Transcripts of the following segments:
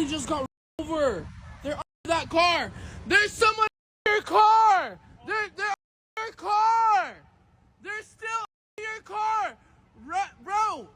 Somebody just got over. They're under that car. There's someone in your car. They're under your car. They're still under your car. Bro.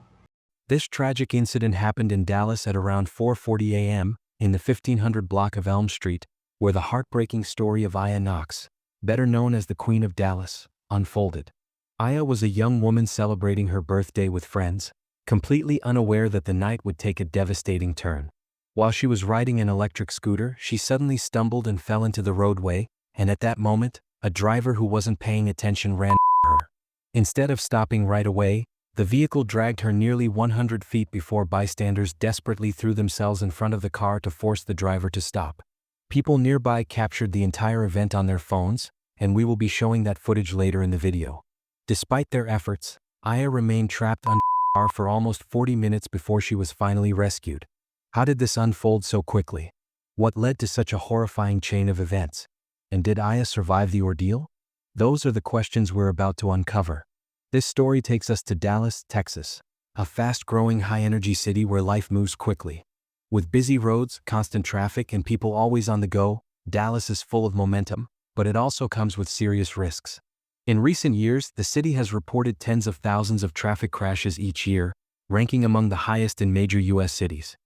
This tragic incident happened in Dallas at around 4:40 a.m. in the 1500 block of Elm Street, where the heartbreaking story of Aya Knox, better known as the Queen of Dallas, unfolded. Aya was a young woman celebrating her birthday with friends, completely unaware that the night would take a devastating turn. While she was riding an electric scooter, she suddenly stumbled and fell into the roadway, and at that moment, a driver who wasn't paying attention ran over her. Instead of stopping right away, the vehicle dragged her nearly 100 feet before bystanders desperately threw themselves in front of the car to force the driver to stop. People nearby captured the entire event on their phones, and we will be showing that footage later in the video. Despite their efforts, Aya remained trapped under the car for almost 40 minutes before she was finally rescued. How did this unfold so quickly? What led to such a horrifying chain of events? And did Aya survive the ordeal? Those are the questions we're about to uncover. This story takes us to Dallas, Texas, a fast-growing high-energy city where life moves quickly. With busy roads, constant traffic, and people always on the go, Dallas is full of momentum, but it also comes with serious risks. In recent years, the city has reported tens of thousands of traffic crashes each year, ranking among the highest in major U.S. cities.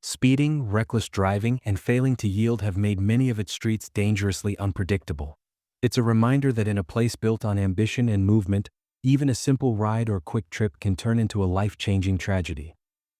Speeding, reckless driving, and failing to yield have made many of its streets dangerously unpredictable. It's a reminder that in a place built on ambition and movement, even a simple ride or quick trip can turn into a life-changing tragedy.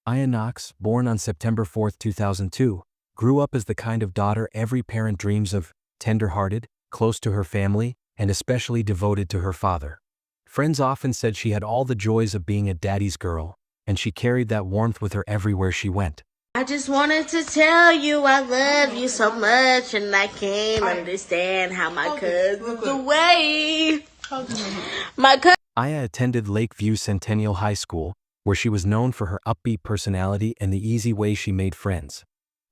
Aya Knox, born on September 4, 2002, grew up as the kind of daughter every parent dreams of: tender-hearted, close to her family, and especially devoted to her father. Friends often said she had all the joys of being a daddy's girl, and she carried that warmth with her everywhere she went. I just wanted to tell you I love you so much, and I can't understand how my cousin's away. My cousin. Aya attended Lakeview Centennial High School, where she was known for her upbeat personality and the easy way she made friends.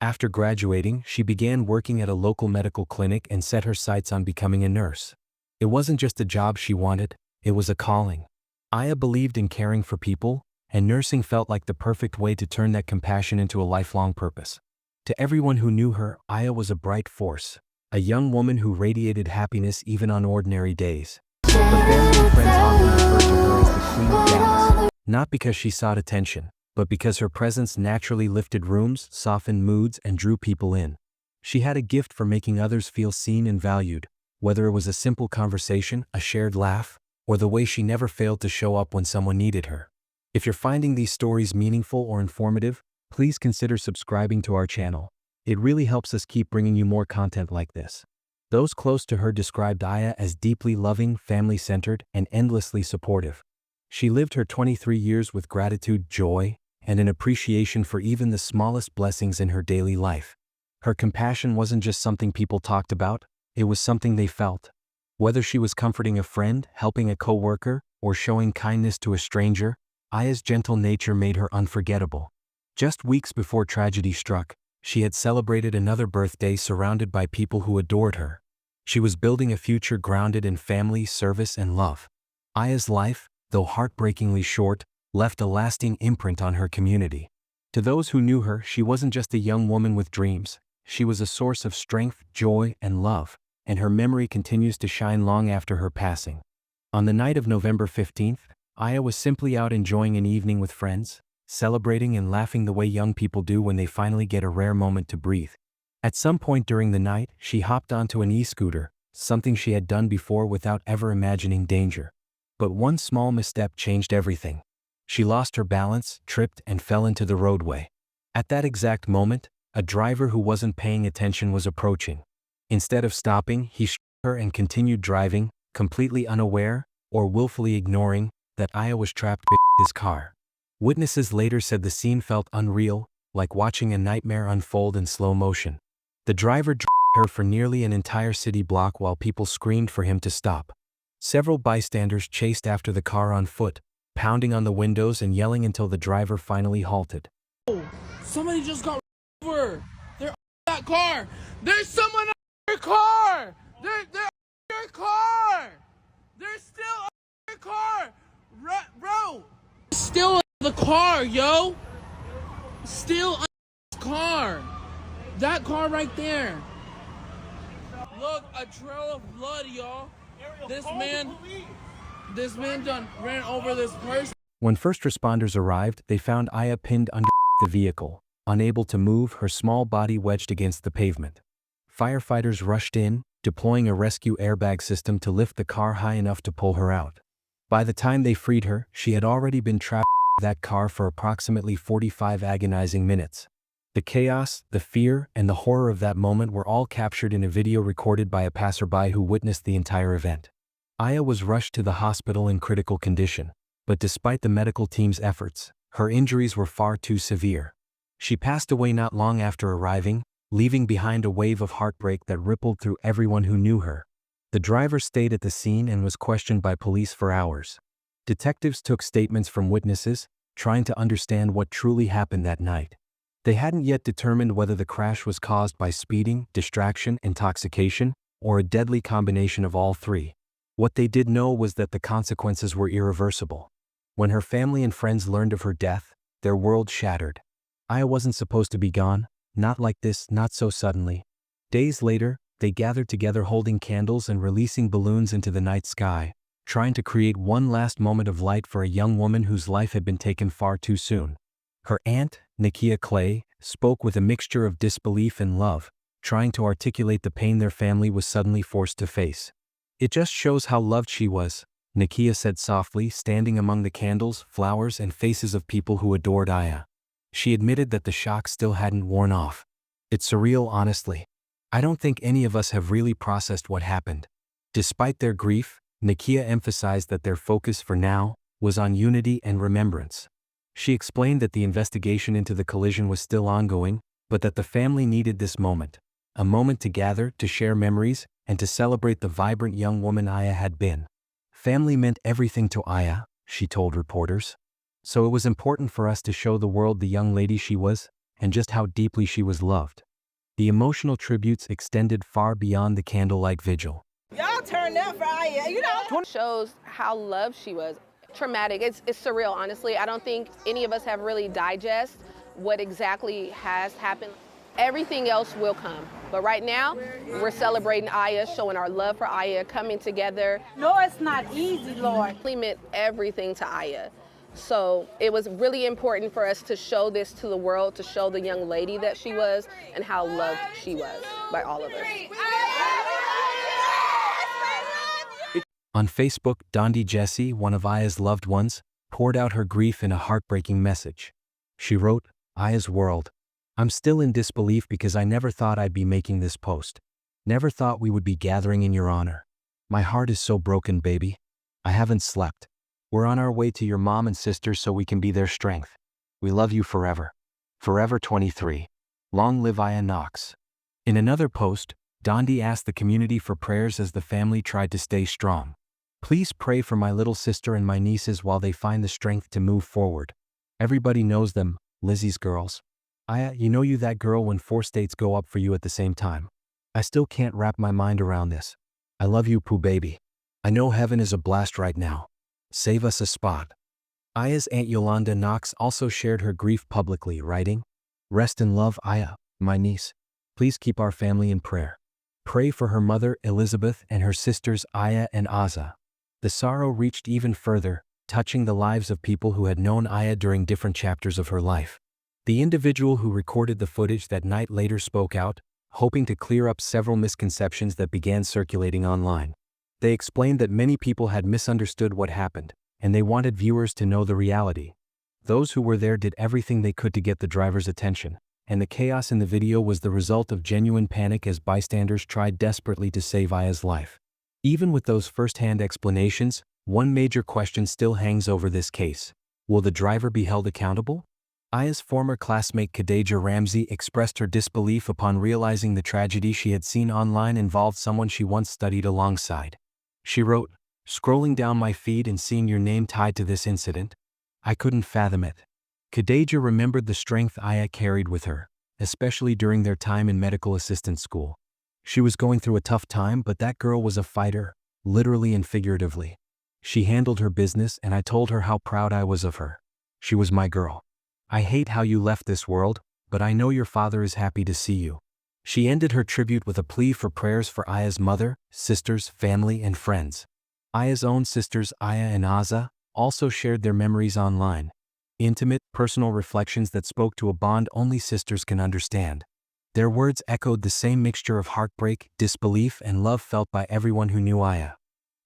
After graduating, she began working at a local medical clinic and set her sights on becoming a nurse. It wasn't just a job she wanted, it was a calling. Aya believed in caring for people, and nursing felt like the perfect way to turn that compassion into a lifelong purpose. To everyone who knew her, Aya was a bright force, a young woman who radiated happiness even on ordinary days. Her family and friends often referred to her as the Queen of Dallas, not because she sought attention, but because her presence naturally lifted rooms, softened moods, and drew people in. She had a gift for making others feel seen and valued, whether it was a simple conversation, a shared laugh, or the way she never failed to show up when someone needed her. If you're finding these stories meaningful or informative, please consider subscribing to our channel. It really helps us keep bringing you more content like this. Those close to her described Aya as deeply loving, family-centered, and endlessly supportive. She lived her 23 years with gratitude, joy, and an appreciation for even the smallest blessings in her daily life. Her compassion wasn't just something people talked about, it was something they felt. Whether she was comforting a friend, helping a coworker, or showing kindness to a stranger, Aya's gentle nature made her unforgettable. Just weeks before tragedy struck, she had celebrated another birthday surrounded by people who adored her. She was building a future grounded in family, service, and love. Aya's life, though heartbreakingly short, left a lasting imprint on her community. To those who knew her, she wasn't just a young woman with dreams. She was a source of strength, joy, and love, and her memory continues to shine long after her passing. On the night of November 15th, Aya was simply out enjoying an evening with friends, celebrating and laughing the way young people do when they finally get a rare moment to breathe. At some point during the night, she hopped onto an e-scooter, something she had done before without ever imagining danger. But one small misstep changed everything. She lost her balance, tripped, and fell into the roadway. At that exact moment, a driver who wasn't paying attention was approaching. Instead of stopping, he struck her and continued driving, completely unaware, or willfully ignoring, that Aya was trapped in his car. Witnesses later said the scene felt unreal, like watching a nightmare unfold in slow motion. The driver dragged her for nearly an entire city block while people screamed for him to stop. Several bystanders chased after the car on foot, pounding on the windows and yelling until the driver finally halted. Somebody just got over. They're under that car. There's someone under your car. They're under your car. They're still under your car. Bro. Still under the car, yo. Still under the car. That car right there. Look, a trail of blood, y'all. This man done ran over this person. When first responders arrived, they found Aya pinned under the vehicle, unable to move, her small body wedged against the pavement. Firefighters rushed in, deploying a rescue airbag system to lift the car high enough to pull her out. By the time they freed her, she had already been trapped in that car for approximately 45 agonizing minutes. The chaos, the fear, and the horror of that moment were all captured in a video recorded by a passerby who witnessed the entire event. Aya was rushed to the hospital in critical condition, but despite the medical team's efforts, her injuries were far too severe. She passed away not long after arriving, leaving behind a wave of heartbreak that rippled through everyone who knew her. The driver stayed at the scene and was questioned by police for hours. Detectives took statements from witnesses, trying to understand what truly happened that night. They hadn't yet determined whether the crash was caused by speeding, distraction, intoxication, or a deadly combination of all three. What they did know was that the consequences were irreversible. When her family and friends learned of her death, their world shattered. Aya wasn't supposed to be gone, not like this, not so suddenly. Days later, they gathered together holding candles and releasing balloons into the night sky, trying to create one last moment of light for a young woman whose life had been taken far too soon. Her aunt, Nakia Clay, spoke with a mixture of disbelief and love, trying to articulate the pain their family was suddenly forced to face. "It just shows how loved she was," Nakia said softly, standing among the candles, flowers, and faces of people who adored Aya. She admitted that the shock still hadn't worn off. "It's surreal, honestly. I don't think any of us have really processed what happened." Despite their grief, Nakia emphasized that their focus for now was on unity and remembrance. She explained that the investigation into the collision was still ongoing, but that the family needed this moment, a moment to gather, to share memories, and to celebrate the vibrant young woman Aya had been. "Family meant everything to Aya," she told reporters. "So it was important for us to show the world the young lady she was, and just how deeply she was loved." The emotional tributes extended far beyond the candlelight vigil. Y'all turned up for Aya, Shows how loved she was. Traumatic, it's surreal, honestly. I don't think any of us have really digest what exactly has happened. Everything else will come. But right now, we're celebrating Aya, showing our love for Aya, coming together. No, it's not easy, Lord. It meant everything to Aya. So it was really important for us to show this to the world, to show the young lady that she was and how loved she was by all of us. On Facebook, Dondi Jessie, one of Aya's loved ones, poured out her grief in a heartbreaking message. She wrote, "Aya's world. I'm still in disbelief because I never thought I'd be making this post. Never thought we would be gathering in your honor. My heart is so broken, baby. I haven't slept. We're on our way to your mom and sister so we can be their strength. We love you forever. Forever 23. Long live Aya Knox." In another post, Dondi asked the community for prayers as the family tried to stay strong. "Please pray for my little sister and my nieces while they find the strength to move forward. Everybody knows them, Lizzie's girls. Aya, you know you that girl when 4 states go up for you at the same time. I still can't wrap my mind around this. I love you, Pooh baby. I know heaven is a blast right now. Save us a spot." Aya's Aunt Yolanda Knox also shared her grief publicly, writing, "Rest in love, Aya, my niece. Please keep our family in prayer. Pray for her mother, Elizabeth, and her sisters, Aya and Aza." The sorrow reached even further, touching the lives of people who had known Aya during different chapters of her life. The individual who recorded the footage that night later spoke out, hoping to clear up several misconceptions that began circulating online. They explained that many people had misunderstood what happened, and they wanted viewers to know the reality. Those who were there did everything they could to get the driver's attention, and the chaos in the video was the result of genuine panic as bystanders tried desperately to save Aya's life. Even with those first-hand explanations, one major question still hangs over this case. Will the driver be held accountable? Aya's former classmate Khadijah Ramsey expressed her disbelief upon realizing the tragedy she had seen online involved someone she once studied alongside. She wrote, "Scrolling down my feed and seeing your name tied to this incident, I couldn't fathom it." Khadijah remembered the strength Aya carried with her, especially during their time in medical assistant school. She was going through a tough time, but that girl was a fighter, literally and figuratively. She handled her business, and I told her how proud I was of her. She was my girl. I hate how you left this world, but I know your father is happy to see you. She ended her tribute with a plea for prayers for Aya's mother, sisters, family, and friends. Aya's own sisters, Aya and Aza, also shared their memories online. Intimate, personal reflections that spoke to a bond only sisters can understand. Their words echoed the same mixture of heartbreak, disbelief, and love felt by everyone who knew Aya.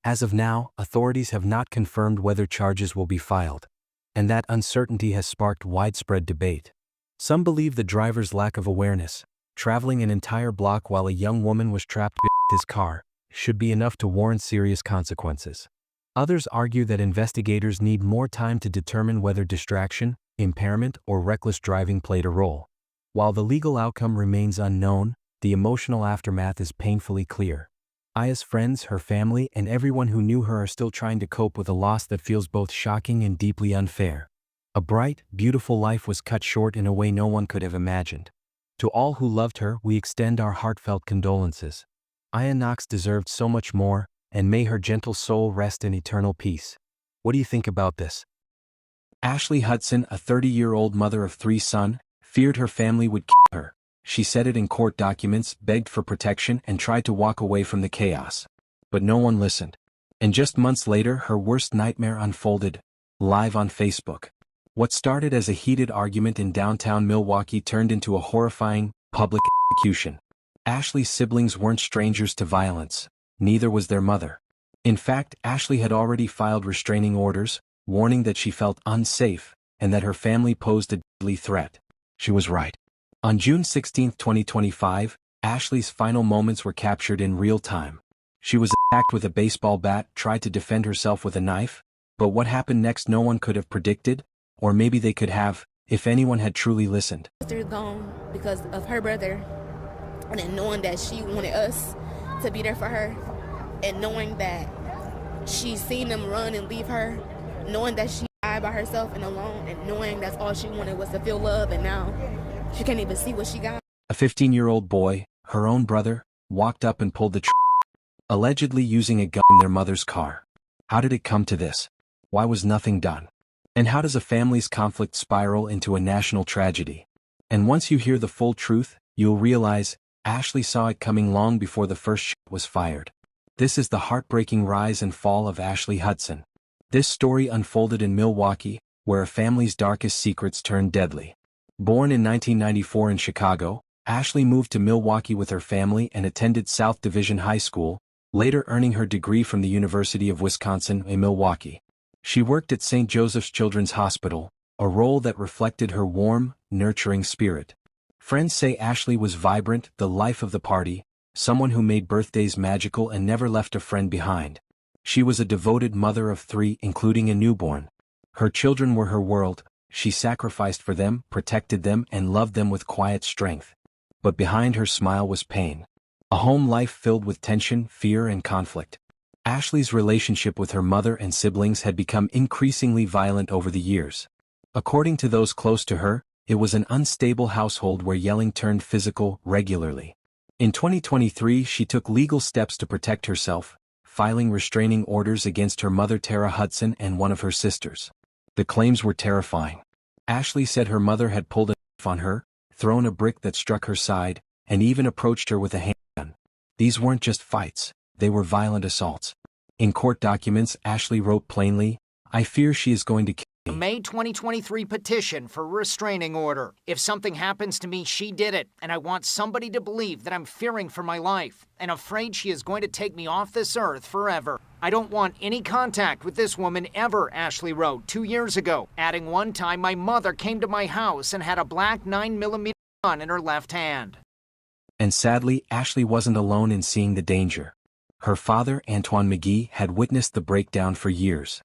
As of now, authorities have not confirmed whether charges will be filed. And that uncertainty has sparked widespread debate. Some believe the driver's lack of awareness, traveling an entire block while a young woman was trapped behind his car, should be enough to warrant serious consequences. Others argue that investigators need more time to determine whether distraction, impairment, or reckless driving played a role. While the legal outcome remains unknown, the emotional aftermath is painfully clear. Aya's friends, her family, and everyone who knew her are still trying to cope with a loss that feels both shocking and deeply unfair. A bright, beautiful life was cut short in a way no one could have imagined. To all who loved her, we extend our heartfelt condolences. Aya Knox deserved so much more, and may her gentle soul rest in eternal peace. What do you think about this? Ashley Hudson, a 30-year-old mother of 3 sons, feared her family would kill her. She said it in court documents, begged for protection, and tried to walk away from the chaos. But no one listened. And just months later, her worst nightmare unfolded, live on Facebook. What started as a heated argument in downtown Milwaukee turned into a horrifying, public execution. Ashley's siblings weren't strangers to violence. Neither was their mother. In fact, Ashley had already filed restraining orders, warning that she felt unsafe, and that her family posed a deadly threat. She was right. On June 16, 2025, Ashley's final moments were captured in real time. She was attacked with a baseball bat, tried to defend herself with a knife, but what happened next no one could have predicted, or maybe they could have, if anyone had truly listened. Sister's gone because of her brother, and then knowing that she wanted us to be there for her, and knowing that she's seen them run and leave her, knowing that she died by herself and alone, and knowing that's all she wanted was to feel love, and now she can't even see what she got. A 15-year-old boy, her own brother, walked up and pulled the trigger, allegedly using a gun in their mother's car. How did it come to this? Why was nothing done? And how does a family's conflict spiral into a national tragedy? And once you hear the full truth, you'll realize Ashley saw it coming long before the first shot was fired. This is the heartbreaking rise and fall of Ashley Hudson. This story unfolded in Milwaukee, where a family's darkest secrets turned deadly. Born in 1994 in Chicago, Ashley moved to Milwaukee with her family and attended South Division High School, later earning her degree from the University of Wisconsin in Milwaukee. She worked at St. Joseph's Children's Hospital, a role that reflected her warm, nurturing spirit. Friends say Ashley was vibrant, the life of the party, someone who made birthdays magical and never left a friend behind. She was a devoted mother of 3, including a newborn. Her children were her world. She sacrificed for them, protected them, and loved them with quiet strength. But behind her smile was pain. A home life filled with tension, fear, and conflict. Ashley's relationship with her mother and siblings had become increasingly violent over the years. According to those close to her, it was an unstable household where yelling turned physical regularly. In 2023, she took legal steps to protect herself, filing restraining orders against her mother Tara Hudson and one of her sisters. The claims were terrifying. Ashley said her mother had pulled a knife on her, thrown a brick that struck her side, and even approached her with a handgun. These weren't just fights, they were violent assaults. In court documents, Ashley wrote plainly, "I fear she is going to kill A me." May 2023 petition for restraining order. If something happens to me, she did it, and I want somebody to believe that I'm fearing for my life and afraid she is going to take me off this earth forever. I don't want any contact with this woman ever, Ashley wrote 2 years ago, adding one time my mother came to my house and had a black 9mm gun in her left hand. And sadly, Ashley wasn't alone in seeing the danger. Her father, Antoine McGee, had witnessed the breakdown for years.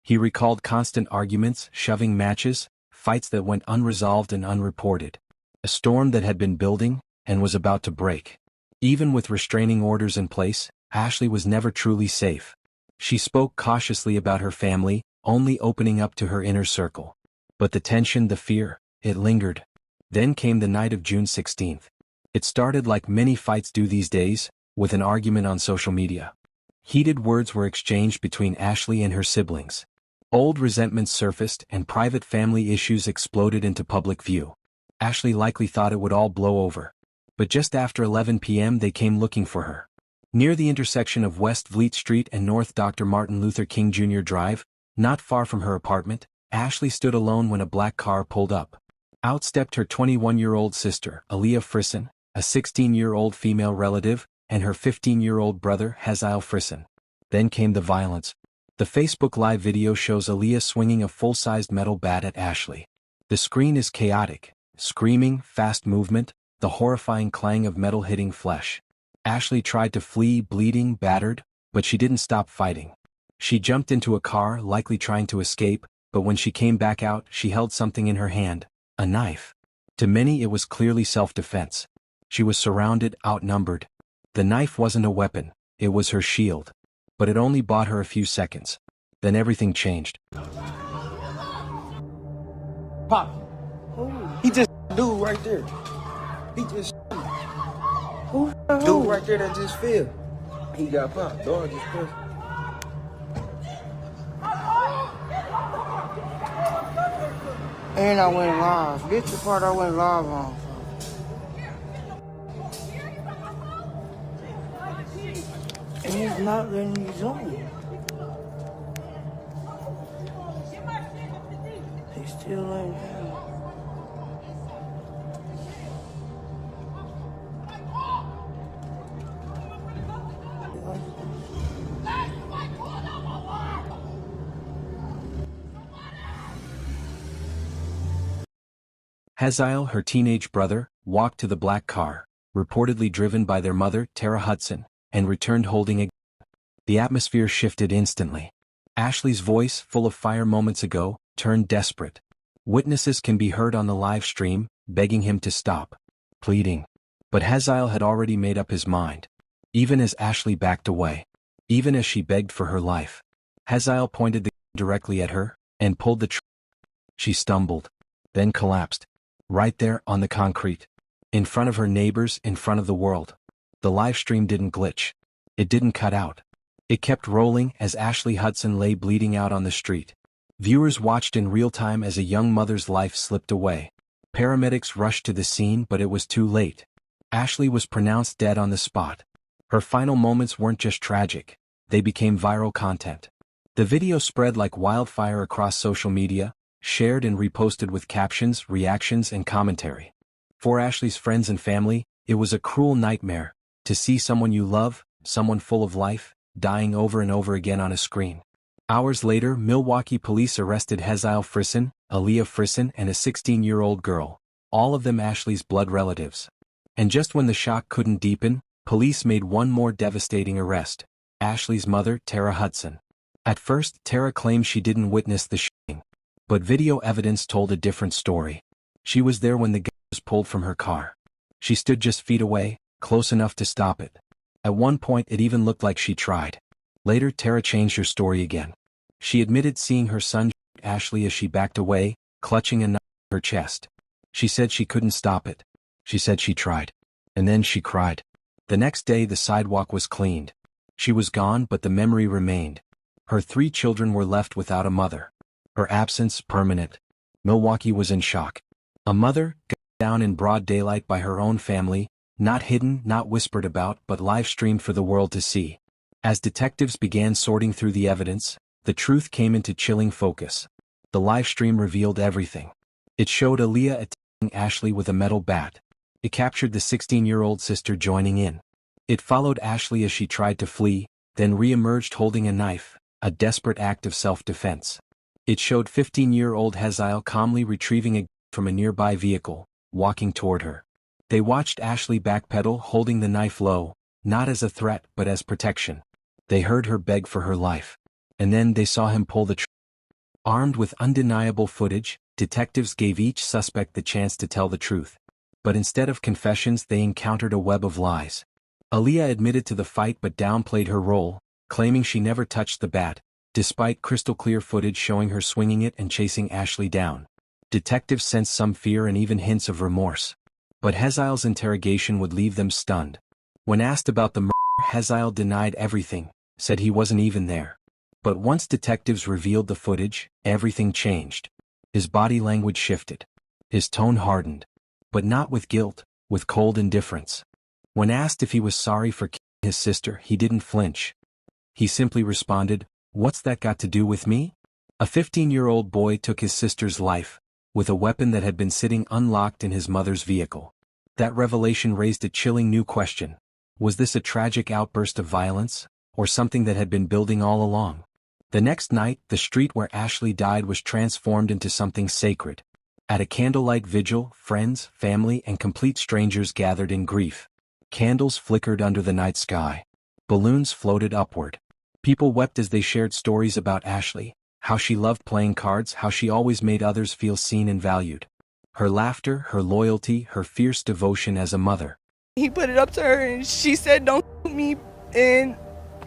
He recalled constant arguments, shoving matches, fights that went unresolved and unreported. A storm that had been building and was about to break. Even with restraining orders in place, Ashley was never truly safe. She spoke cautiously about her family, only opening up to her inner circle. But the tension, the fear, it lingered. Then came the night of June 16th. It started like many fights do these days, with an argument on social media. Heated words were exchanged between Ashley and her siblings. Old resentments surfaced and private family issues exploded into public view. Ashley likely thought it would all blow over. but just after 11 p.m. they came looking for her. Near the intersection of West Vliet Street and North Dr. Martin Luther King Jr. Drive, not far from her apartment, Ashley stood alone when a black car pulled up. Out stepped her 21-year-old sister, Aaliyah Frisson, a 16-year-old female relative, and her 15-year-old brother, Haziel Frisson. Then came the violence. The Facebook Live video shows Aaliyah swinging a full-sized metal bat at Ashley. The screen is chaotic. Screaming, fast movement, the horrifying clang of metal hitting flesh. Ashley tried to flee, bleeding, battered, but she didn't stop fighting. She jumped into a car, likely trying to escape, but when she came back out, she held something in her hand, a knife. To many it was clearly self-defense. She was surrounded, outnumbered. The knife wasn't a weapon, it was her shield. But it only bought her a few seconds. Then everything changed. Pop. He just dude right there. He just dude right there that just fell. He got popped. Dog just fell. And I went live. This the part I went live on. And he's not letting me join. He's still laying down. Haziel, her teenage brother, walked to the black car, reportedly driven by their mother, Tara Hudson, and returned holding a gun. The atmosphere shifted instantly. Ashley's voice, full of fire moments ago, turned desperate. Witnesses can be heard on the live stream, begging him to stop, pleading. But Haziel had already made up his mind. Even as Ashley backed away, even as she begged for her life, Haziel pointed the gun directly at her, and pulled the trigger. She stumbled, then collapsed. Right there on the concrete. In front of her neighbors, in front of the world. The live stream didn't glitch. It didn't cut out. It kept rolling as Ashley Hudson lay bleeding out on the street. Viewers watched in real time as a young mother's life slipped away. Paramedics rushed to the scene, but it was too late. Ashley was pronounced dead on the spot. Her final moments weren't just tragic. They became viral content. The video spread like wildfire across social media, shared and reposted with captions, reactions, and commentary. For Ashley's friends and family, it was a cruel nightmare to see someone you love, someone full of life, dying over and over again on a screen. Hours later, Milwaukee police arrested Haziel Frisson, Aaliyah Frisson, and a 16-year-old girl, all of them Ashley's blood relatives. And just when the shock couldn't deepen, police made one more devastating arrest: Ashley's mother, Tara Hudson. At first, Tara claimed she didn't witness the shooting. But video evidence told a different story. She was there when the gun was pulled from her car. She stood just feet away, close enough to stop it. At one point it even looked like she tried. Later Tara changed her story again. She admitted seeing her son shoot Ashley as she backed away, clutching a knife to her chest. She said she couldn't stop it. She said she tried. And then she cried. The next day the sidewalk was cleaned. She was gone, but the memory remained. Her 3 children were left without a mother. Her absence permanent. Milwaukee was in shock. A mother, gunned down in broad daylight by her own family, not hidden, not whispered about, but live-streamed for the world to see. As detectives began sorting through the evidence, the truth came into chilling focus. The live stream revealed everything. It showed Aaliyah attacking Ashley with a metal bat. It captured the 16-year-old sister joining in. It followed Ashley as she tried to flee, then re-emerged holding a knife, a desperate act of self-defense. It showed 15-year-old Haziel calmly retrieving a gun from a nearby vehicle, walking toward her. They watched Ashley backpedal holding the knife low, not as a threat but as protection. They heard her beg for her life. And then they saw him pull the trigger. Armed with undeniable footage, detectives gave each suspect the chance to tell the truth. But instead of confessions they encountered a web of lies. Aaliyah admitted to the fight but downplayed her role, claiming she never touched the bat, despite crystal-clear footage showing her swinging it and chasing Ashley down. Detectives sensed some fear and even hints of remorse. But Haziel's interrogation would leave them stunned. When asked about the murder, Haziel denied everything, said he wasn't even there. But once detectives revealed the footage, everything changed. His body language shifted. His tone hardened. But not with guilt, with cold indifference. When asked if he was sorry for killing his sister, he didn't flinch. He simply responded, "What's that got to do with me?" A 15-year-old boy took his sister's life, with a weapon that had been sitting unlocked in his mother's vehicle. That revelation raised a chilling new question. Was this a tragic outburst of violence, or something that had been building all along? The next night, the street where Ashley died was transformed into something sacred. At a candlelight vigil, friends, family, and complete strangers gathered in grief. Candles flickered under the night sky. Balloons floated upward. People wept as they shared stories about Ashley, how she loved playing cards, how she always made others feel seen and valued. Her laughter, her loyalty, her fierce devotion as a mother. He put it up to her and she said, "Don't shoot me," and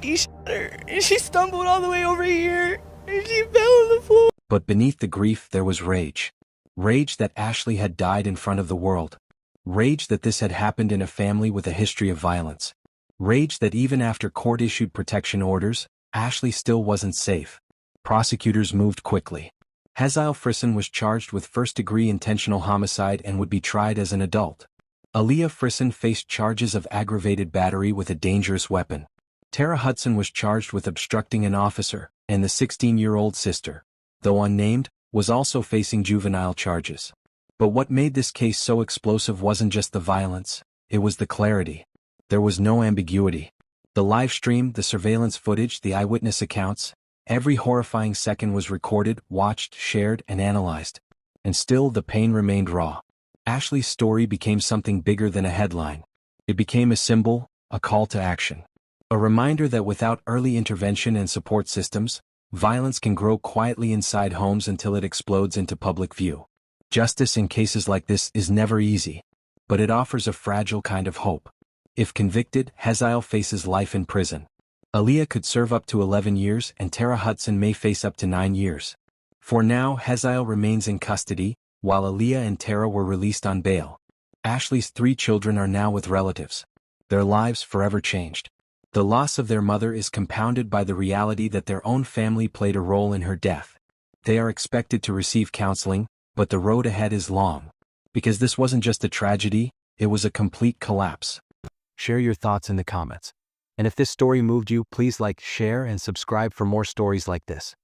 he shot her and she stumbled all the way over here and she fell on the floor. But beneath the grief there was rage. Rage that Ashley had died in front of the world. Rage that this had happened in a family with a history of violence. Rage that even after court-issued protection orders, Ashley still wasn't safe. Prosecutors moved quickly. Hazael Frisson was charged with first-degree intentional homicide and would be tried as an adult. Aaliyah Frisson faced charges of aggravated battery with a dangerous weapon. Tara Hudson was charged with obstructing an officer, and the 16-year-old sister, though unnamed, was also facing juvenile charges. But what made this case so explosive wasn't just the violence, it was the clarity. There was no ambiguity. The live stream, the surveillance footage, the eyewitness accounts, every horrifying second was recorded, watched, shared, and analyzed. And still the pain remained raw. Ashley's story became something bigger than a headline. It became a symbol, a call to action. A reminder that without early intervention and support systems, violence can grow quietly inside homes until it explodes into public view. Justice in cases like this is never easy, but it offers a fragile kind of hope. If convicted, Hazael faces life in prison. Aaliyah could serve up to 11 years and Tara Hudson may face up to 9 years. For now, Hazael remains in custody, while Aaliyah and Tara were released on bail. Ashley's 3 children are now with relatives. Their lives forever changed. The loss of their mother is compounded by the reality that their own family played a role in her death. They are expected to receive counseling, but the road ahead is long. Because this wasn't just a tragedy, it was a complete collapse. Share your thoughts in the comments. And if this story moved you, please like, share, and subscribe for more stories like this.